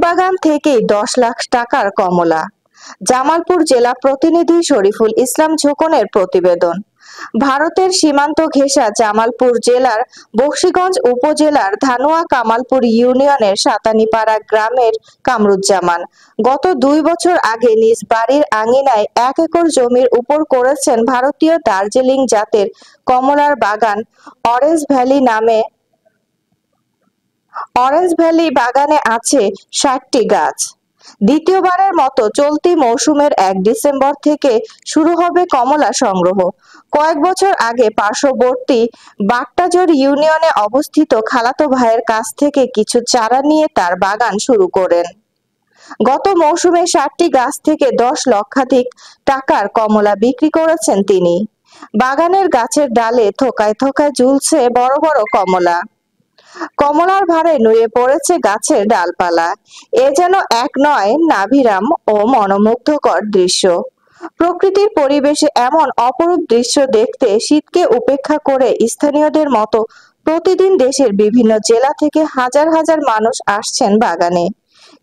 বাগান থেকেই 10 লাখ টাকার কমলা। জামালপুর জেলা প্রতিনিধি শরীফুল ইসলাম ঝোকনের প্রতিবেদন। ভারতের সীমান্ত ঘেঁষা জামালপুর জেলার বকশীগঞ্জ উপজেলার ধানোয়া কামালপুর ইউনিয়নের সাতানীপাড়া গ্রামের কামরুজ্জামান গত 2 বছর আগে নিজ বাড়ির আঙিনায় 1 একর জমির উপর করেছেন ভারতীয় দার্জিলিং জাতের কমলার বাগান। অরেঞ্জ ভ্যালি বাগানে আছে 60টি গাছ। দ্বিতীয়বারের মতো চলতি মৌসুমের 1 ডিসেম্বর থেকে শুরু হবে কমলা সংগ্রহ। কয়েক বছর আগে পার্শ্ববর্তী বাট্টাজোর ইউনিয়নে অবস্থিত খালাতো ভাইয়ের কাছ থেকে কিছু চারা নিয়ে তার বাগান শুরু করেন। গত মৌসুমে 60টি গাছ থেকে 10 লক্ষাধিক টাকার কমলা বিক্রি করেছেন তিনি। বাগানের গাছের ডালে থোকায় থোকায় ঝুলছে বড় বড় কমলা। কমলার ভারে নুয়ে পড়েছে গাছের ডালপালা। এ যেন এক নয় নাভিরাম ও মনোমুগ্ধকর দৃশ্য। প্রকৃতির পরিবেশে এমন অপরূপ দৃশ্য দেখতে শীতকে উপেক্ষা করে স্থানীয়দের মতো প্রতিদিন দেশের বিভিন্ন জেলা থেকে হাজার হাজার মানুষ আসছেন বাগানে।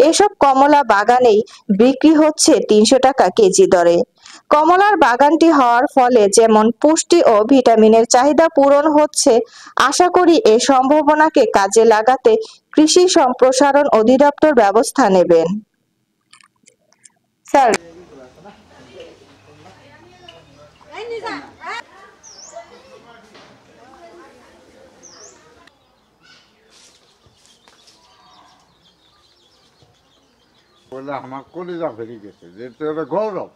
এসব কমলা বাগানেই বিক্রি হচ্ছে 300 টাকা কেজি দরে। কমলার বাগানটি হওয়ার ফলে যেমন পুষ্টি ও ভিটামিনের চাহিদা পূরণ হচ্ছে, আশা করি এই সম্ভাবনাকে কাজে লাগাতে কৃষি সম্প্রসারণ অধিদপ্তর ব্যবস্থা নেবেন। স্যার, বলে আমার কলিজা ফেরে গেছে, যেহেতু এটা গৌরব।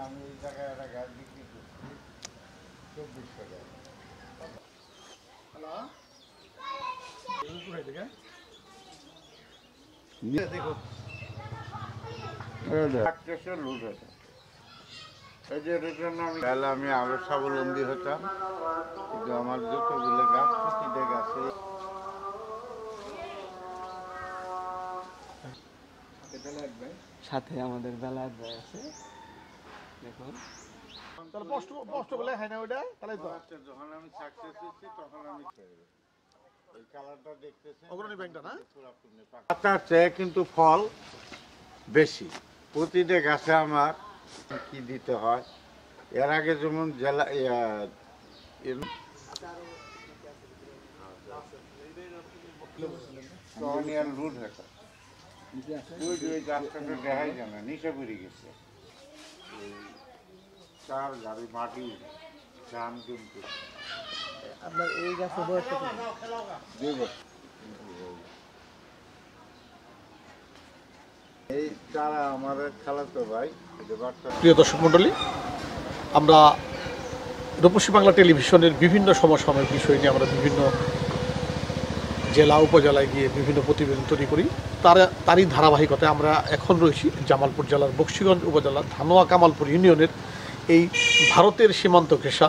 আমি এই জায়গায় একটা গাছ বিক্রি করছি 2400 টাকা। আমি আরো স্বাবলম্বী হতাম, কিন্তু আমার যতগুলো গাছ প্রতিটা গাছে সাথে আমাদের বেলায় আছে। দেখুন যখন আমি সাকসেস হচ্ছি তখন আমি এই কালারটা দেখতেছি পাতার চেয়ে কিন্তু ফল বেশি। প্রতিটা গাছে আমার কি দিতে হয়, এর আগে যেমন জেলা রুট হতো ওই গাছটাকে দেখাই যায় না, নিচে পড়ে গেছে। চার গাড়ি মাটি ধান কিন্তু আপনার এই গাছের বয়স কত? 2 বছর। এই চারা আমাদের খালাতো ভাই। প্রিয় দর্শক মণ্ডলী, আমরা রূপসী বাংলা টেলিভিশনের বিভিন্ন সমসাময়িক বিষয় নিয়ে আমরা বিভিন্ন জেলা উপজেলায় গিয়ে বিভিন্ন প্রতিবেদন তৈরি করি। তারই ধারাবাহিকতায় আমরা এখন রয়েছি জামালপুর জেলার বকশীগঞ্জ উপজেলার ধানোয়া কামালপুর ইউনিয়নের এই ভারতের সীমান্ত ঘেঁষা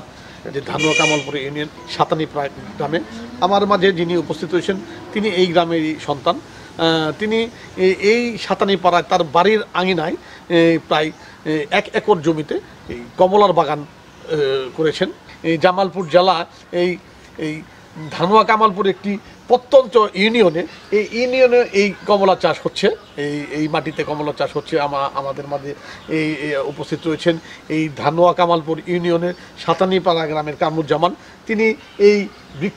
যে ধানোয়া কামালপুর ইউনিয়ন সাতানীপাড়া গ্রামে। আমার মাঝে যিনি উপস্থিত হয়েছেন তিনি এই গ্রামেরই সন্তান। তিনি এই সাতানীপাড়ায় তার বাড়ির আঙিনায় প্রায় 1 একর জমিতে এই কমলার বাগান করেছেন। এই জামালপুর জেলা এই ধানোয়া কামালপুর একটি প্রত্যন্ত ইউনিয়নে এই কমলা চাষ হচ্ছে। এই মাটিতে কমলা চাষ হচ্ছে। আমাদের মাঝে এই উপস্থিত রয়েছেন এই ধানোয়া কামালপুর ইউনিয়নের সাতানীপাড়া গ্রামের কামরুজ্জামান। তিনি এই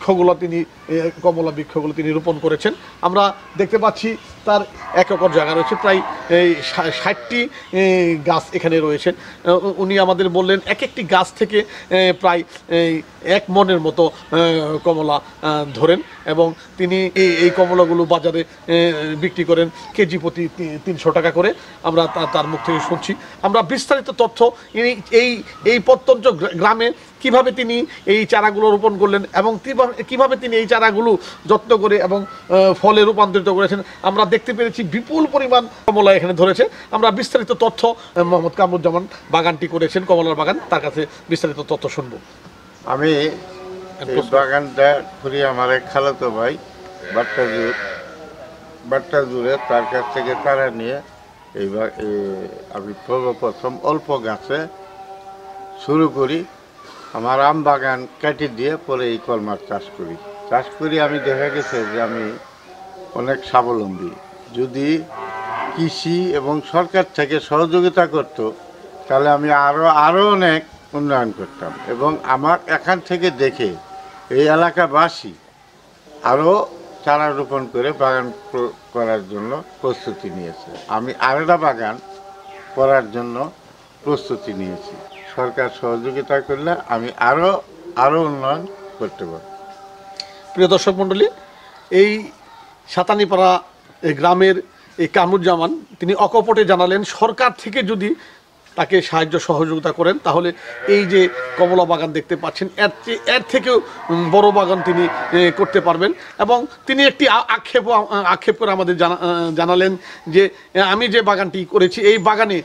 কমলা বৃক্ষগুলো তিনি রোপণ করেছেন। আমরা দেখতে পাচ্ছি তার 1 একর জায়গা রয়েছে, প্রায় 60টি গাছ এখানে রয়েছে। উনি আমাদের বললেন এক একটি গাছ থেকে প্রায় 1 মনের মতো কমলা ধরেন, এবং তিনি এই কমলাগুলো বাজারে বিক্রি করেন কেজি প্রতি 300 টাকা করে। আমরা তার মুখ থেকে শুনছি। আমরা বিস্তারিত তথ্য এই প্রত্যন্ত গ্রামে কিভাবে তিনি এই চারাগুলো রোপণ করলেন এবং কিভাবে তিনি এই চারাগুলো যত্ন করে এবং ফলে রূপান্তরিত করেছেন, আমরা দেখতে পেরেছি বিপুল পরিমাণ কমলা এখানে ধরেছে। আমরা বিস্তারিত তথ্য মোহাম্মদ কামরুজ্জামান বাগানটি করেছেন কমলার বাগান, তার কাছে বিস্তারিত তথ্য শুনবো। আমি বাগানটা করি আমার এক খালাতো ভাই বাট্টাজোরে, তার কাছ থেকে চারা নিয়ে আমি প্রথম অল্প গাছে শুরু করি। আমার আম বাগান কেটে দিয়ে পরে এই কলমার চাষ করি। আমি দেখা গেছে যে আমি অনেক স্বাবলম্বী। যদি কৃষি এবং সরকার থেকে সহযোগিতা করত তাহলে আমি আরও অনেক উন্নয়ন করতাম, এবং আমার এখান থেকে দেখে এই এলাকাবাসী আরও চারা রোপণ করে বাগান করার জন্য প্রস্তুতি নিয়েছে। আমি আরেকটা বাগান করার জন্য প্রস্তুতি নিয়েছি। সরকার সহযোগিতা করলে আমি আরও উন্নয়ন করতে পারব। প্রিয় দর্শক মণ্ডলী, এই সাতানিপাড়া এই গ্রামের এই কামরুজ্জামান তিনি অকপটে জানালেন সরকার থেকে যদি তাকে সাহায্য সহযোগিতা করেন তাহলে এই যে কমলা বাগান দেখতে পাচ্ছেন এর থেকেও বড় বাগান তিনি করতে পারবেন। এবং তিনি একটি আক্ষেপ করে আমাদের জানালেন যে আমি যে বাগানটি করেছি এই বাগানে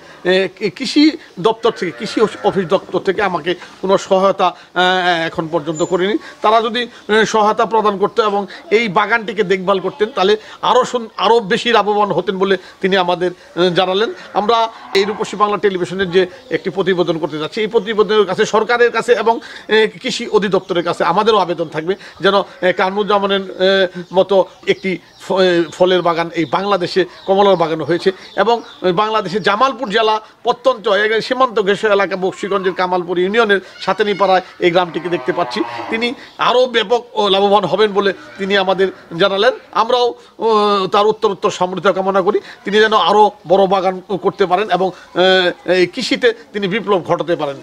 কৃষি দপ্তর থেকে, কৃষি অফিস দপ্তর থেকে আমাকে কোনো সহায়তা এখন পর্যন্ত করেনি। তারা যদি সহায়তা প্রদান করতো এবং এই বাগানটিকে দেখভাল করতেন তাহলে আরও বেশি লাভবান হতেন বলে তিনি আমাদের জানালেন। আমরা এই রূপসী বাংলা টেলিভিশনের যে একটি প্রতিবেদন করতে যাচ্ছি, এই প্রতিবেদনের কাছে সরকারের কাছে এবং কৃষি অধিদপ্তরের কাছে আমাদেরও আবেদন থাকবে যেন কামরুজ্জামানের মতো একটি ফলের বাগান এই বাংলাদেশে কমলার বাগান হয়েছে। এবং বাংলাদেশে জামালপুর জেলা প্রত্যন্ত সীমান্ত ঘেঁষা এলাকা বক্সিগঞ্জের কামালপুর ইউনিয়নের সাতেনিপাড়ায় এই গ্রামটিকে দেখতে পাচ্ছি। তিনি আরও ব্যাপক লাভবান হবেন বলে তিনি আমাদের জানালেন। আমরাও তার উত্তরোত্তর সমৃদ্ধ কামনা করি, তিনি যেন আরও বড় বাগান করতে পারেন এবং এই কৃষিতে তিনি বিপ্লব ঘটাতে পারেন।